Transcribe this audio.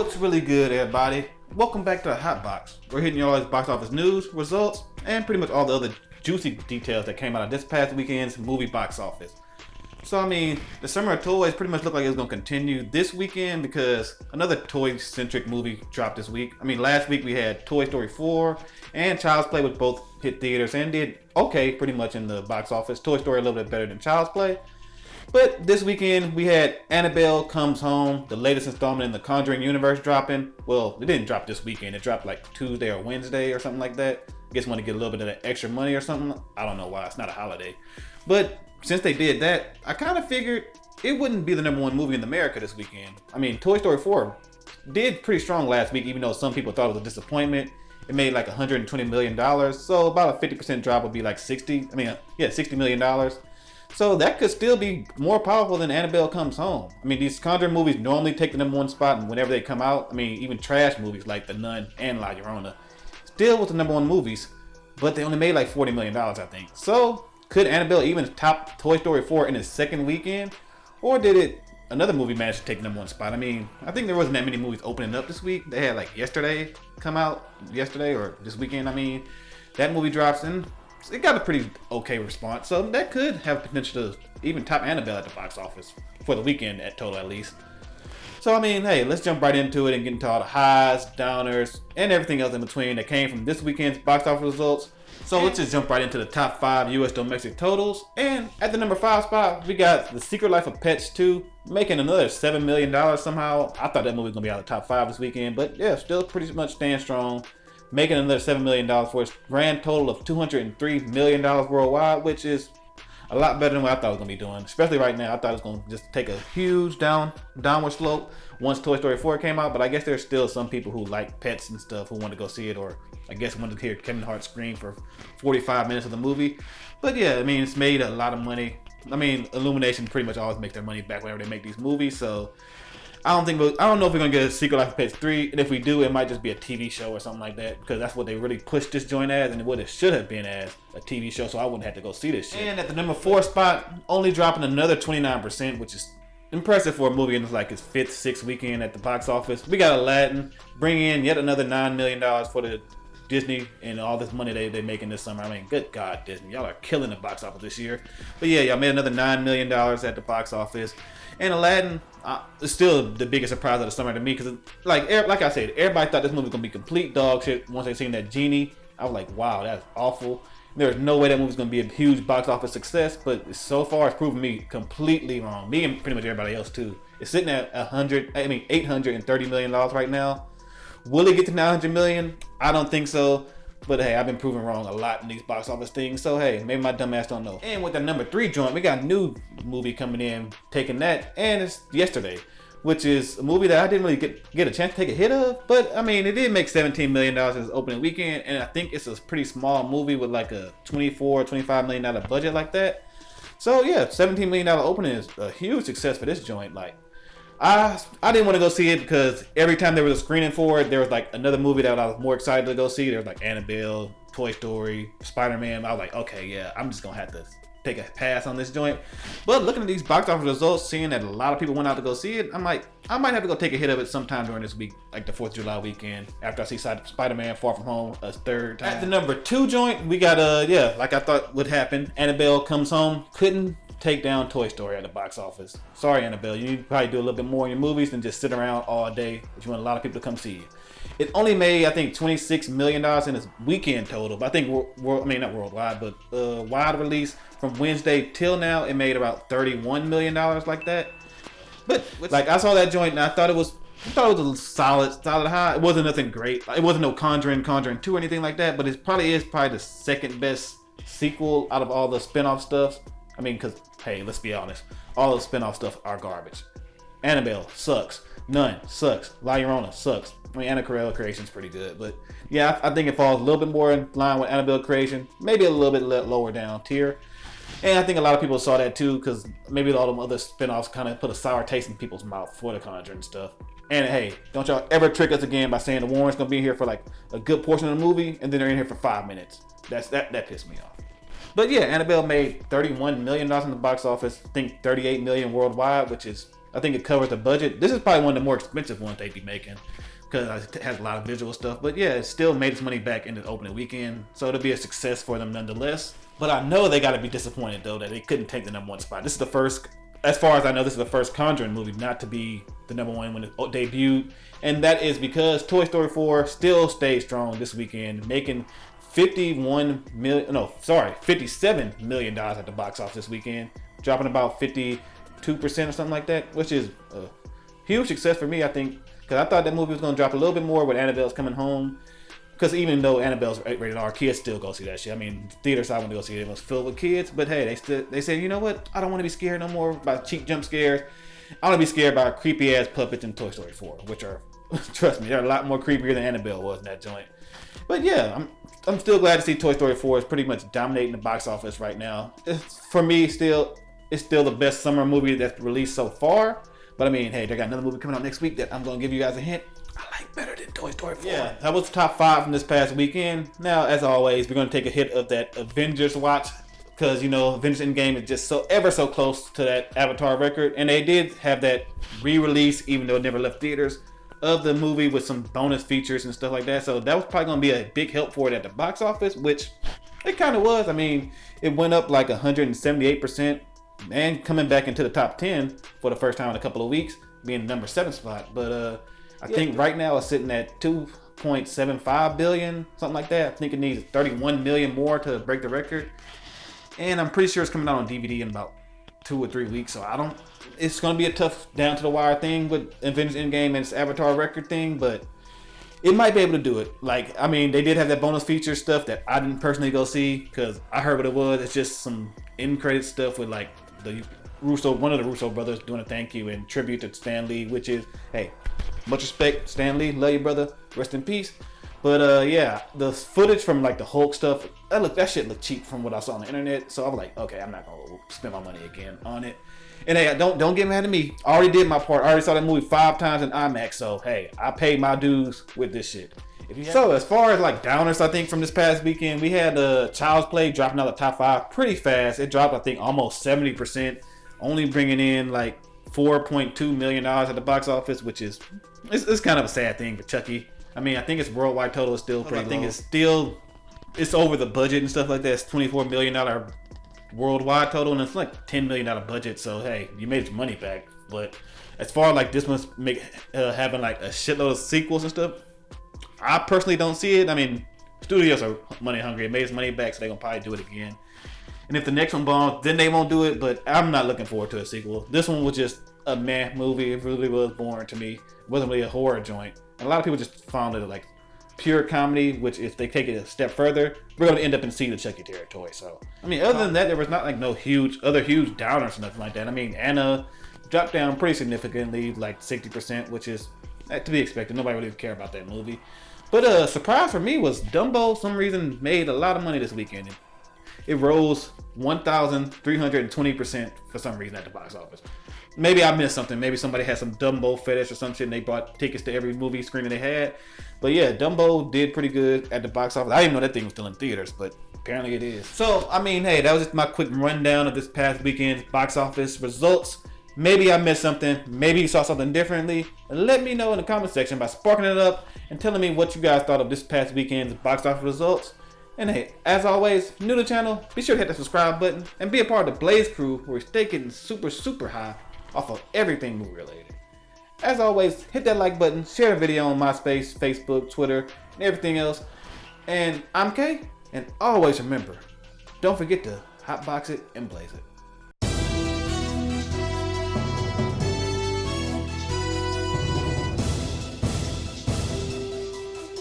What's really good, everybody? Welcome back to the HotBox. We're hitting you all box office news, results, and pretty much all the other juicy details that came out of this past weekend's movie box office. So, I mean, the summer of toys pretty much looked like it was going to continue this weekend because another toy-centric movie dropped this week. I mean, last week we had Toy Story 4 and Child's Play, which both hit theaters and did okay pretty much in the box office. Toy Story a little bit better than Child's Play. But this weekend we had Annabelle Comes Home, the latest installment in the Conjuring universe dropping. Well, it didn't drop this weekend. It dropped like Tuesday or Wednesday or something like that. I guess want to get a little bit of that extra money or something. I don't know why. It's not a holiday. But since they did that, I kind of figured it wouldn't be the #1 movie in America this weekend. I mean, Toy Story 4 did pretty strong last week, even though some people thought it was a disappointment. It made like $120 million. So about a 50% drop would be like $60 million. So that could still be more powerful than Annabelle Comes Home. I mean, these Conjuring movies normally take the #1 spot, and whenever they come out, I mean, even trash movies like The Nun and La Llorona still was the #1 movies, but they only made like $40 million, I think. So could Annabelle even top Toy Story 4 in its second weekend? Or did another movie manage to take the #1 spot? I mean, I think there wasn't that many movies opening up this week. They had like yesterday come out, or this weekend, I mean. That movie drops in. It got a pretty okay response, so that could have potential to even top Annabelle at the box office for the weekend at total at least. So I mean, hey, let's jump right into it and get into all the highs, downers, and everything else in between that came from this weekend's box office results. So let's just jump right into the top 5 US domestic totals. And at the number 5 spot, we got The Secret Life of Pets 2, making another $7 million somehow. I thought that movie was going to be out of the top 5 this weekend, but yeah, still pretty much staying strong. Making another $7 million for its grand total of $203 million worldwide, which is a lot better than what I thought it was going to be doing. Especially right now, I thought it was going to just take a huge downward slope once Toy Story 4 came out. But I guess there's still some people who like pets and stuff who want to go see it, or I guess wanted to hear Kevin Hart scream for 45 minutes of the movie. But yeah, I mean, it's made a lot of money. I mean, Illumination pretty much always makes their money back whenever they make these movies, so I don't know if we're gonna get a Secret Life of Pets 3, and if we do, it might just be a TV show or something like that, because that's what they really pushed this joint as, and what it should have been as a TV show. So I wouldn't have to go see this shit. And at the number 4 spot, only dropping another 29%, which is impressive for a movie in like its 5th, 6th weekend at the box office. We got Aladdin bringing in yet another $9 million for the Disney and all this money they're making this summer. I mean, good God, Disney, y'all are killing the box office this year. But yeah, y'all made another $9 million at the box office. And Aladdin is still the biggest surprise of the summer to me, because like I said, everybody thought this movie was gonna be complete dog shit once they seen that genie. I was like, wow, that's awful. There's no way that movie's gonna be a huge box office success, but so far it's proven me completely wrong. Me and pretty much everybody else too. It's sitting at $830 million right now. Will it get to 900 million? I don't think so. But hey, I've been proven wrong a lot in these box office things, so hey, maybe my dumb ass don't know. And with the number 3 joint, we got a new movie coming in, taking that, and it's yesterday, which is a movie that I didn't really get a chance to take a hit of, but I mean, it did make $17 million in its opening weekend, and I think it's a pretty small movie with like a $25 million budget like that. So yeah, $17 million opening is a huge success for this joint. Like, I didn't want to go see it because every time there was a screening for it, there was like another movie that I was more excited to go see. There was like Annabelle, Toy Story, Spider-Man. I was like, okay, yeah, I'm just going to have to take a pass on this joint. But looking at these box office results, seeing that a lot of people went out to go see it, I'm like, I might have to go take a hit of it sometime during this week, like the 4th of July weekend, after I see Spider-Man Far From Home a third time. At the number 2 joint, we got, like I thought would happen, Annabelle Comes Home. Couldn't take down Toy Story at the box office. Sorry, Annabelle. You need to probably do a little bit more in your movies than just sit around all day if you want a lot of people to come see you. It only made, I think, $26 million in its weekend total. But I think, not worldwide, but wide release from Wednesday till now, it made about $31 million like that. But like, I saw that joint and I thought it was a solid high. It wasn't nothing great. It wasn't no Conjuring 2 or anything like that. But it probably is the second best sequel out of all the spinoff stuff. I mean, because, hey, let's be honest, all the spinoff stuff are garbage. Annabelle sucks. Nun sucks. La Llorona sucks. I mean, Annabelle Creation's pretty good, but yeah, I think it falls a little bit more in line with Annabelle Creation, maybe a little bit lower down tier. And I think a lot of people saw that too, because maybe all them other spinoffs kind of put a sour taste in people's mouth for the Conjuring stuff. And hey, don't y'all ever trick us again by saying the Warrens gonna be here for like a good portion of the movie, and then they're in here for 5 minutes. That pissed me off. But yeah, Annabelle made $31 million in the box office. I think $38 million worldwide, which is I think it covers the budget. This is probably one of the more expensive ones they'd be making because it has a lot of visual stuff. But yeah, it still made its money back in the opening weekend, so it'll be a success for them nonetheless. But I know they got to be disappointed though that they couldn't take the #1 spot. This is the first, as far as I know, this is the first Conjuring movie not to be the #1 when it debuted, and that is because Toy Story 4 still stayed strong this weekend, making $57 million at the box office this weekend, dropping about 52% or something like that, which is a huge success for me, I think, because I thought that movie was going to drop a little bit more with Annabelle's coming home. Because even though Annabelle's rated R, kids still go see that shit. I mean, theaters I went to go see it was filled with kids, but hey, they said, you know what? I don't want to be scared no more by cheap jump scares. I want to be scared by creepy ass puppets in Toy Story 4, which are, trust me, they're a lot more creepier than Annabelle was in that joint. But yeah, I'm still glad to see Toy Story 4 is pretty much dominating the box office right now. For me, it's still the best summer movie that's released so far. But I mean, hey, they got another movie coming out next week that I'm going to give you guys a hint I like better than Toy Story 4. Yeah, that was the top 5 from this past weekend. Now, as always, we're going to take a hit of that Avengers watch because, you know, Avengers Endgame is just ever so close to that Avatar record. And they did have that re-release, even though it never left theaters, of the movie with some bonus features and stuff like that. So that was probably going to be a big help for it at the box office, which it kind of was. I mean, it went up like 178% and coming back into the top 10 for the first time in a couple of weeks, being the #7 spot. But I think right now it's sitting at 2.75 billion, something like that. I think it needs 31 million more to break the record. And I'm pretty sure it's coming out on DVD in about 2 or 3 weeks. So it's going to be a tough down to the wire thing with Avengers Endgame and its Avatar record thing, but it might be able to do it. Like, I mean, they did have that bonus feature stuff that I didn't personally go see because I heard what it was. It's just some in-credit stuff with like one of the Russo brothers doing a thank you and tribute to Stan Lee, which is, hey, much respect, Stan Lee, love you, brother, rest in peace. But yeah, the footage from like the Hulk stuff, that shit looked cheap from what I saw on the internet. So I was like, okay, I'm not gonna spend my money again on it. And hey, don't get mad at me. I already did my part. I already saw that movie 5 times in IMAX. So hey, I paid my dues with this shit. So as far as like downers, I think from this past weekend, we had Child's Play dropping out of the top 5 pretty fast. It dropped, I think, almost 70%, only bringing in like $4.2 million at the box office, which is it's kind of a sad thing for Chucky. I mean, I think its worldwide total is still pretty low. I think it's over the budget and stuff like that. It's $24 million worldwide total, and it's like $10 million budget. So hey, you made your money back. But as far as like this one's having like a shitload of sequels and stuff, I personally don't see it. I mean, studios are money hungry. It made its money back, so they're gonna probably do it again. And if the next one bombs, then they won't do it. But I'm not looking forward to a sequel. This one was just a meh movie. It really was boring to me. It wasn't really a horror joint. And a lot of people just found it like pure comedy, which if they take it a step further, we're going to end up in See the Chucky territory. So, I mean, other than that, there was not like no huge downers or nothing like that. I mean, Anna dropped down pretty significantly, like 60%, which is to be expected. Nobody really cared about that movie. But a surprise for me was Dumbo, some reason, made a lot of money this weekend. It rose 1,320% for some reason at the box office. Maybe I missed something. Maybe somebody had some Dumbo fetish or some shit and they bought tickets to every movie screening they had. But yeah, Dumbo did pretty good at the box office. I didn't know that thing was still in theaters, but apparently it is. So, I mean, hey, that was just my quick rundown of this past weekend's box office results. Maybe I missed something. Maybe you saw something differently. Let me know in the comment section by sparking it up and telling me what you guys thought of this past weekend's box office results. And hey, as always, new to the channel, be sure to hit the subscribe button and be a part of the Blaze crew where we stay getting super high off of everything movie related. As always, hit that like button, share the video on MySpace, Facebook, Twitter, and everything else. And I'm Kay, and always remember, don't forget to hotbox it and blaze it.